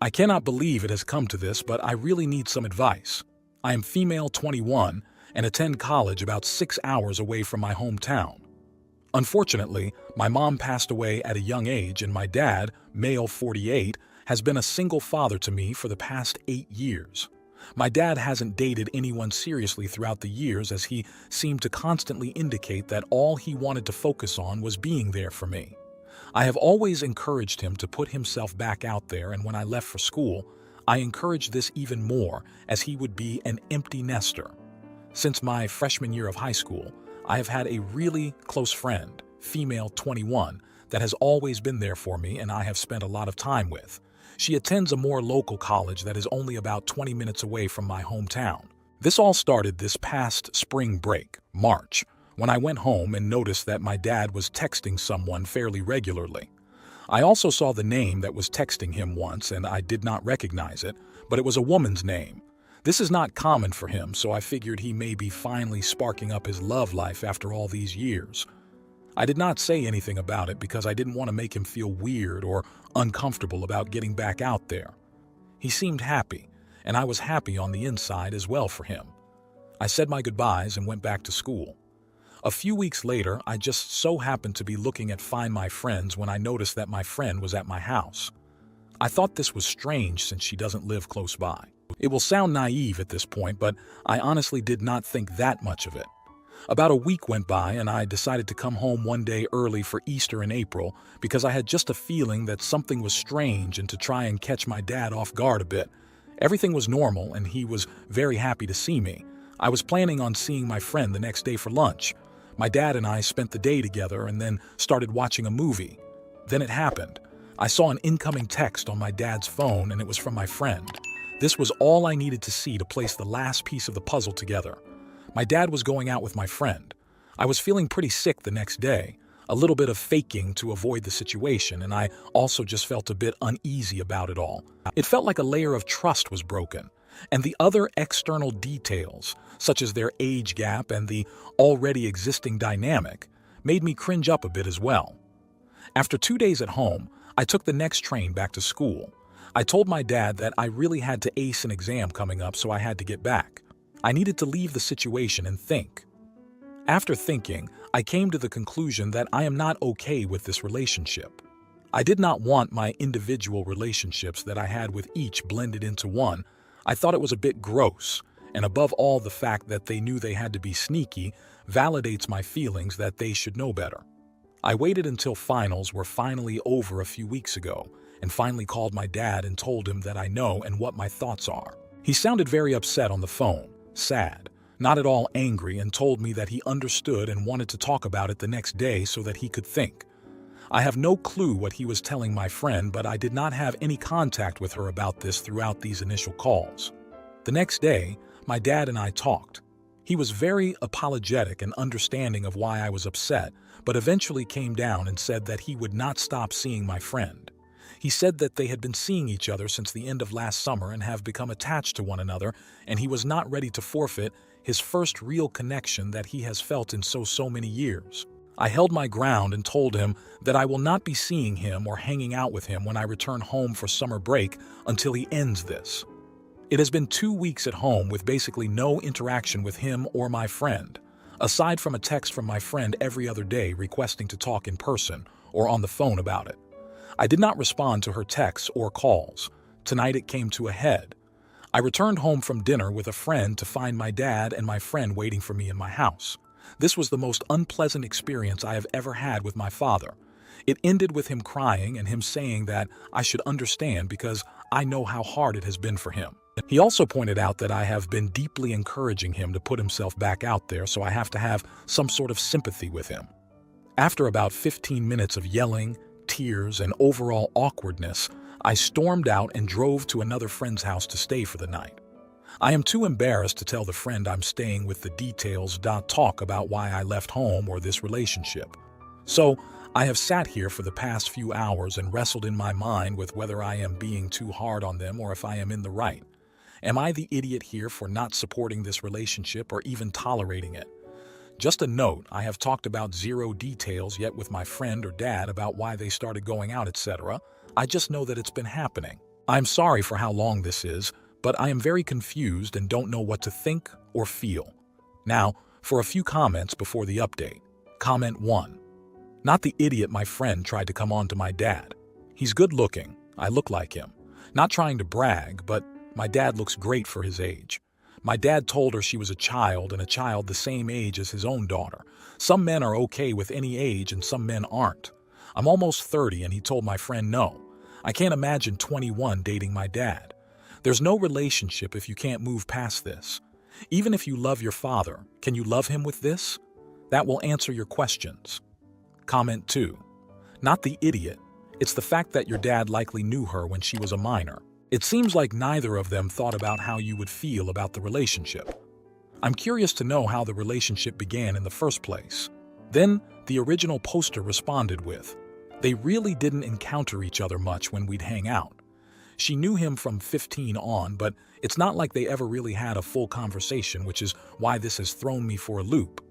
I cannot believe it has come to this, but I really need some advice. I am female 21 and attend college about 6 hours away from my hometown. Unfortunately, my mom passed away at a young age and my dad, male 48, has been a single father to me for the past 8 years. My dad hasn't dated anyone seriously throughout the years as he seemed to constantly indicate that all he wanted to focus on was being there for me. I have always encouraged him to put himself back out there, and when I left for school, I encouraged this even more as he would be an empty nester. Since my freshman year of high school, I have had a really close friend, female 21, that has always been there for me and I have spent a lot of time with. She attends a more local college that is only about 20 minutes away from my hometown. This all started this past spring break, March, when I went home and noticed that my dad was texting someone fairly regularly. I also saw the name that was texting him once and I did not recognize it, but it was a woman's name. This is not common for him, so I figured he may be finally sparking up his love life after all these years. I did not say anything about it because I didn't want to make him feel weird or uncomfortable about getting back out there. He seemed happy, and I was happy on the inside as well for him. I said my goodbyes and went back to school. A few weeks later, I just so happened to be looking at Find My Friends when I noticed that my friend was at my house. I thought this was strange since she doesn't live close by. It will sound naive at this point, but I honestly did not think that much of it. About a week went by and I decided to come home one day early for Easter in April because I had just a feeling that something was strange and to try and catch my dad off guard a bit. Everything was normal and he was very happy to see me. I was planning on seeing my friend the next day for lunch. My dad and I spent the day together and then started watching a movie. Then it happened. I saw an incoming text on my dad's phone and it was from my friend. This was all I needed to see to place the last piece of the puzzle together. My dad was going out with my friend. I was feeling pretty sick the next day, a little bit of faking to avoid the situation, and I also just felt a bit uneasy about it all. It felt like a layer of trust was broken, and the other external details, such as their age gap and the already existing dynamic, made me cringe up a bit as well. After 2 days at home, I took the next train back to school. I told my dad that I really had to ace an exam coming up, so I had to get back. I needed to leave the situation and think. After thinking, I came to the conclusion that I am not okay with this relationship. I did not want my individual relationships that I had with each blended into one. I thought it was a bit gross, and above all, the fact that they knew they had to be sneaky validates my feelings that they should know better. I waited until finals were finally over a few weeks ago, and finally called my dad and told him that I know and what my thoughts are. He sounded very upset on the phone, sad, not at all angry, and told me that he understood and wanted to talk about it the next day so that he could think. I have no clue what he was telling my friend, but I did not have any contact with her about this throughout these initial calls. The next day, my dad and I talked. He was very apologetic and understanding of why I was upset, but eventually came down and said that he would not stop seeing my friend. He said that they had been seeing each other since the end of last summer and have become attached to one another, and he was not ready to forfeit his first real connection that he has felt in so many years. I held my ground and told him that I will not be seeing him or hanging out with him when I return home for summer break until he ends this. It has been 2 weeks at home with basically no interaction with him or my friend, aside from a text from my friend every other day requesting to talk in person or on the phone about it. I did not respond to her texts or calls. Tonight it came to a head. I returned home from dinner with a friend to find my dad and my friend waiting for me in my house. This was the most unpleasant experience I have ever had with my father. It ended with him crying and him saying that I should understand because I know how hard it has been for him. He also pointed out that I have been deeply encouraging him to put himself back out there, so I have to have some sort of sympathy with him. After about 15 minutes of yelling, tears, and overall awkwardness, I stormed out and drove to another friend's house to stay for the night. I am too embarrassed to tell the friend I'm staying with the details. Talk about why I left home or this relationship. So, I have sat here for the past few hours and wrestled in my mind with whether I am being too hard on them or if I am in the right. Am I the idiot here for not supporting this relationship or even tolerating it? Just a note, I have talked about zero details yet with my friend or dad about why they started going out, etc. I just know that it's been happening. I'm sorry for how long this is, but I am very confused and don't know what to think or feel. Now, for a few comments before the update. Comment 1. Not the idiot my friend tried to come on to my dad. He's good looking. I look like him. Not trying to brag, but my dad looks great for his age. My dad told her she was a child, and a child the same age as his own daughter. Some men are okay with any age and some men aren't. I'm almost 30 and he told my friend no. I can't imagine 21 dating my dad. There's no relationship if you can't move past this. Even if you love your father, can you love him with this? That will answer your questions. Comment 2. Not the idiot. It's the fact that your dad likely knew her when she was a minor. It seems like neither of them thought about how you would feel about the relationship. I'm curious to know how the relationship began in the first place. Then, the original poster responded with, they really didn't encounter each other much when we'd hang out. She knew him from 15 on, but it's not like they ever really had a full conversation, which is why this has thrown me for a loop.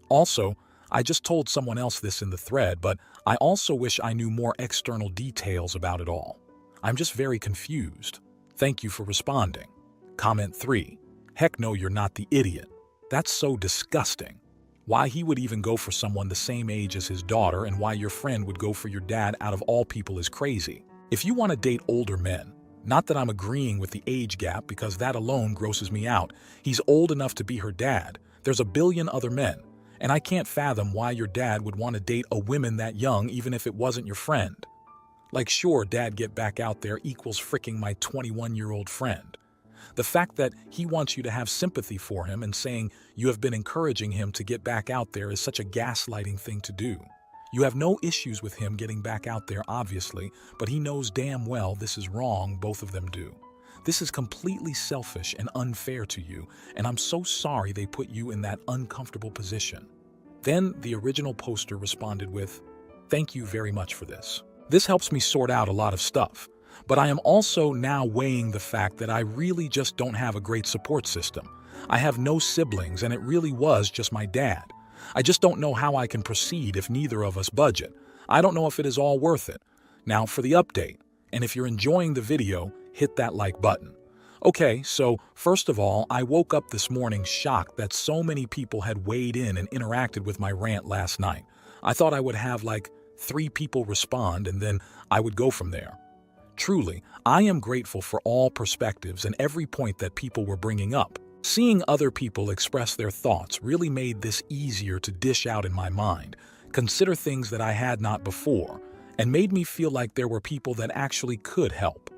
Also, I just told someone else this in the thread, but I also wish I knew more external details about it all. I'm just very confused. Thank you for responding. Comment 3. Heck no, you're not the idiot. That's so disgusting. Why he would even go for someone the same age as his daughter and why your friend would go for your dad out of all people is crazy. If you want to date older men, not that I'm agreeing with the age gap because that alone grosses me out. He's old enough to be her dad. There's a billion other men. And I can't fathom why your dad would want to date a woman that young even if it wasn't your friend. Like sure, dad get back out there equals fricking my 21-year-old friend. The fact that he wants you to have sympathy for him and saying you have been encouraging him to get back out there is such a gaslighting thing to do. You have no issues with him getting back out there, obviously, but he knows damn well this is wrong, both of them do. This is completely selfish and unfair to you, and I'm so sorry they put you in that uncomfortable position. Then the original poster responded with, thank you very much for this. This helps me sort out a lot of stuff. But I am also now weighing the fact that I really just don't have a great support system. I have no siblings and it really was just my dad. I just don't know how I can proceed if neither of us budget. I don't know if it is all worth it. Now for the update, and if you're enjoying the video, hit that like button. Okay, so first of all, I woke up this morning shocked that so many people had weighed in and interacted with my rant last night. I thought I would have like 3 people respond and then I would go from there. Truly, I am grateful for all perspectives and every point that people were bringing up. Seeing other people express their thoughts really made this easier to dish out in my mind, consider things that I had not before, and made me feel like there were people that actually could help.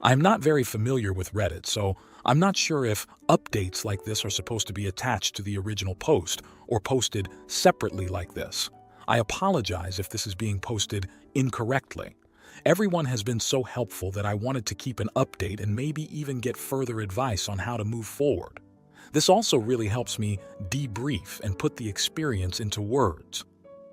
I'm not very familiar with Reddit, so I'm not sure if updates like this are supposed to be attached to the original post or posted separately like this. I apologize if this is being posted incorrectly. Everyone has been so helpful that I wanted to keep an update and maybe even get further advice on how to move forward. This also really helps me debrief and put the experience into words.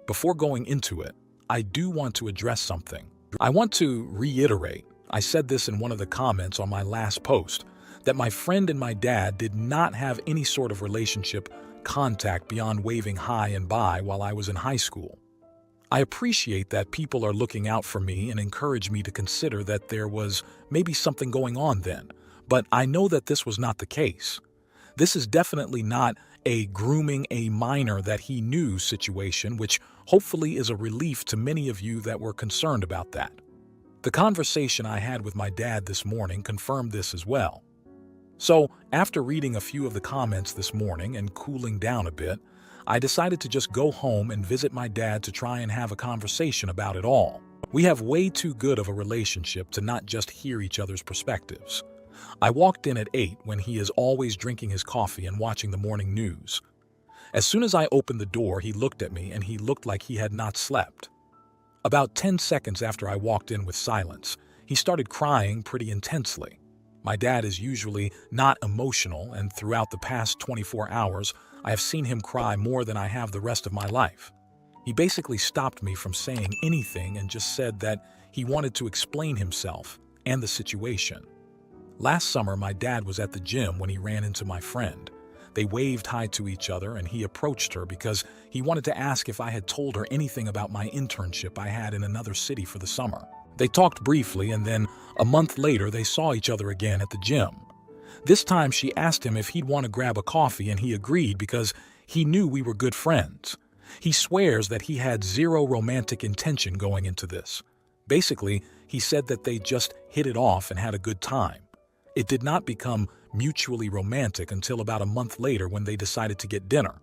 Before going into it, I do want to address something. I want to reiterate, I said this in one of the comments on my last post, that my friend and my dad did not have any sort of relationship contact beyond waving hi and bye while I was in high school. I appreciate that people are looking out for me and encourage me to consider that there was maybe something going on then, but I know that this was not the case. This is definitely not a grooming a minor that he knew situation, which hopefully is a relief to many of you that were concerned about that. The conversation I had with my dad this morning confirmed this as well. So, after reading a few of the comments this morning and cooling down a bit, I decided to just go home and visit my dad to try and have a conversation about it all. We have way too good of a relationship to not just hear each other's perspectives. I walked in at 8 when he is always drinking his coffee and watching the morning news. As soon as I opened the door, he looked at me and he looked like he had not slept. About 10 seconds after I walked in with silence, he started crying pretty intensely. My dad is usually not emotional, and throughout the past 24 hours, I have seen him cry more than I have the rest of my life. He basically stopped me from saying anything and just said that he wanted to explain himself and the situation. Last summer, my dad was at the gym when he ran into my friend. They waved hi to each other and he approached her because he wanted to ask if I had told her anything about my internship I had in another city for the summer. They talked briefly, and then a month later they saw each other again at the gym. This time she asked him if he'd want to grab a coffee, and he agreed because he knew we were good friends. He swears that he had zero romantic intention going into this. Basically, he said that they just hit it off and had a good time. It did not become mutually romantic until about a month later when they decided to get dinner.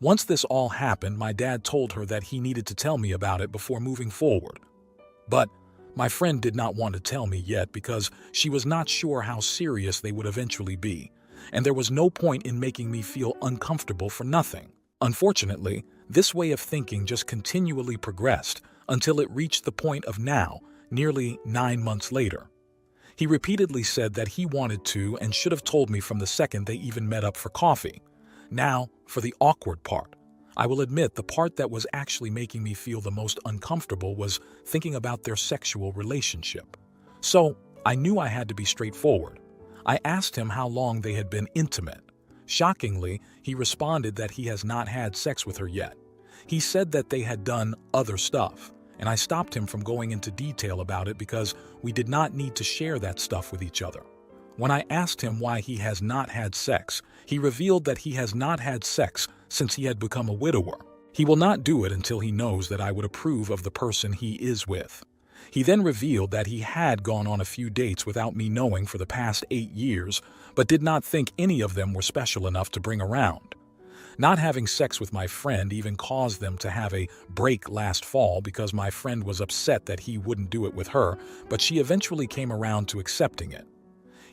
Once this all happened, my dad told her that he needed to tell me about it before moving forward. But my friend did not want to tell me yet because she was not sure how serious they would eventually be, and there was no point in making me feel uncomfortable for nothing. Unfortunately, this way of thinking just continually progressed until it reached the point of now, nearly 9 months later. He repeatedly said that he wanted to and should have told me from the second they even met up for coffee. Now, for the awkward part. I will admit the part that was actually making me feel the most uncomfortable was thinking about their sexual relationship. So, I knew I had to be straightforward. I asked him how long they had been intimate. Shockingly, he responded that he has not had sex with her yet. He said that they had done other stuff, and I stopped him from going into detail about it because we did not need to share that stuff with each other. When I asked him why he has not had sex, he revealed that he has not had sex since he had become a widower. He will not do it until he knows that I would approve of the person he is with. He then revealed that he had gone on a few dates without me knowing for the past 8 years, but did not think any of them were special enough to bring around. Not having sex with my friend even caused them to have a break last fall because my friend was upset that he wouldn't do it with her, but she eventually came around to accepting it.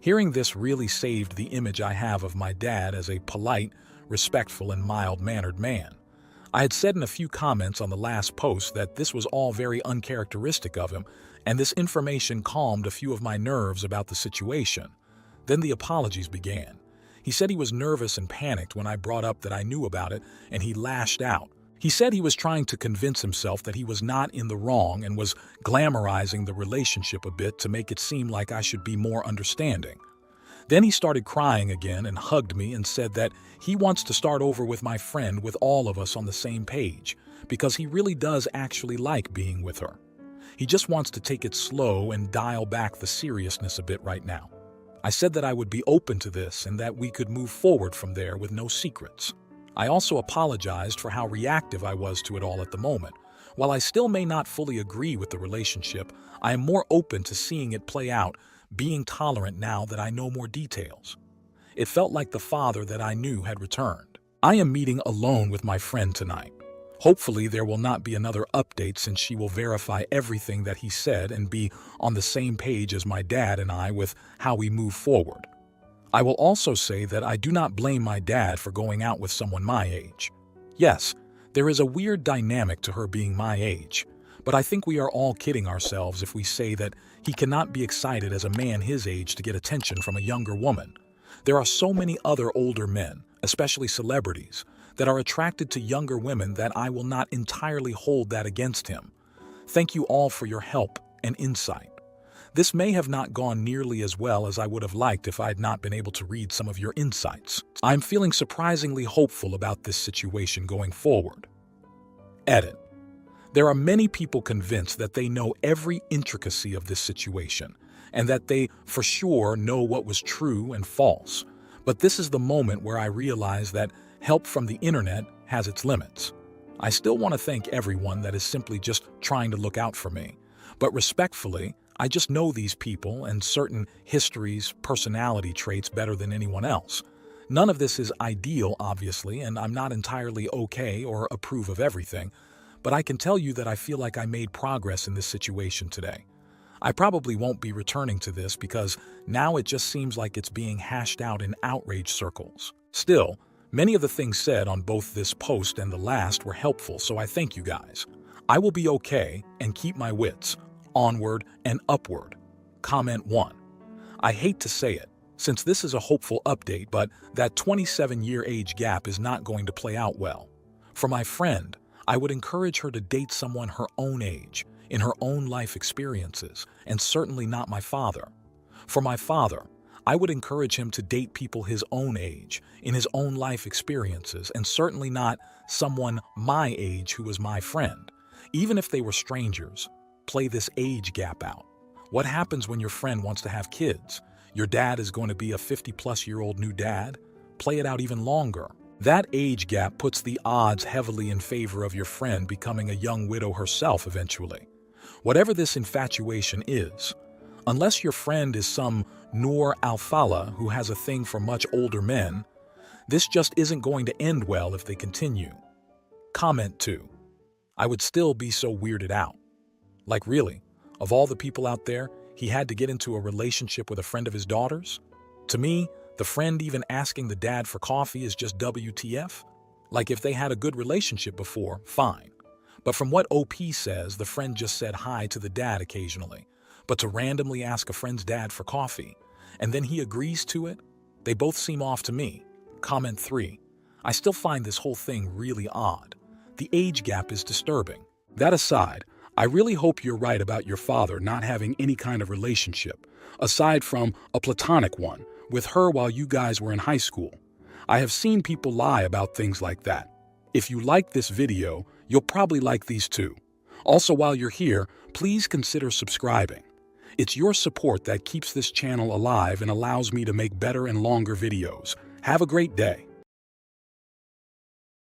Hearing this really saved the image I have of my dad as a polite, respectful, and mild-mannered man. I had said in a few comments on the last post that this was all very uncharacteristic of him, and this information calmed a few of my nerves about the situation. Then the apologies began. He said he was nervous and panicked when I brought up that I knew about it, and he lashed out. He said he was trying to convince himself that he was not in the wrong and was glamorizing the relationship a bit to make it seem like I should be more understanding. Then he started crying again and hugged me and said that he wants to start over with my friend with all of us on the same page because he really does actually like being with her. He just wants to take it slow and dial back the seriousness a bit right now. I said that I would be open to this and that we could move forward from there with no secrets. I also apologized for how reactive I was to it all at the moment. While I still may not fully agree with the relationship, I am more open to seeing it play out, being tolerant now that I know more details. It felt like the father that I knew had returned. I am meeting alone with my friend tonight. Hopefully there will not be another update since she will verify everything that he said and be on the same page as my dad and I with how we move forward. I will also say that I do not blame my dad for going out with someone my age. Yes, there is a weird dynamic to her being my age, but I think we are all kidding ourselves if we say that he cannot be excited as a man his age to get attention from a younger woman. There are so many other older men, especially celebrities, that are attracted to younger women that I will not entirely hold that against him. Thank you all for your help and insight. This may have not gone nearly as well as I would have liked if I had not been able to read some of your insights. I'm feeling surprisingly hopeful about this situation going forward. Edit. There are many people convinced that they know every intricacy of this situation and that they for sure know what was true and false. But this is the moment where I realize that help from the internet has its limits. I still want to thank everyone that is simply just trying to look out for me. But respectfully, I just know these people and certain histories, personality traits better than anyone else. None of this is ideal, obviously, and I'm not entirely okay or approve of everything, but I can tell you that I feel like I made progress in this situation today. I probably won't be returning to this because now it just seems like it's being hashed out in outrage circles. Still, many of the things said on both this post and the last were helpful, so I thank you guys. I will be okay and keep my wits. Onward and upward. Comment 1. I hate to say it, since this is a hopeful update, but that 27-year age gap is not going to play out well. For my friend, I would encourage her to date someone her own age, in her own life experiences, and certainly not my father. For my father, I would encourage him to date people his own age, in his own life experiences, and certainly not someone my age who was my friend, even if they were strangers. Play this age gap out. What happens when your friend wants to have kids? Your dad is going to be a 50-plus-year-old new dad? Play it out even longer. That age gap puts the odds heavily in favor of your friend becoming a young widow herself eventually. Whatever this infatuation is, unless your friend is some Noor Al-Fala who has a thing for much older men, this just isn't going to end well if they continue. Comment 2. I would still be so weirded out. Like really, of all the people out there, he had to get into a relationship with a friend of his daughter's? To me, the friend even asking the dad for coffee is just WTF. Like if they had a good relationship before, fine. But from what OP says, the friend just said hi to the dad occasionally. But to randomly ask a friend's dad for coffee, and then he agrees to it? They both seem off to me. Comment 3. I still find this whole thing really odd. The age gap is disturbing. That aside, I really hope you're right about your father not having any kind of relationship, aside from a platonic one, with her while you guys were in high school. I have seen people lie about things like that. If you like this video, you'll probably like these too. Also, while you're here, please consider subscribing. It's your support that keeps this channel alive and allows me to make better and longer videos. Have a great day.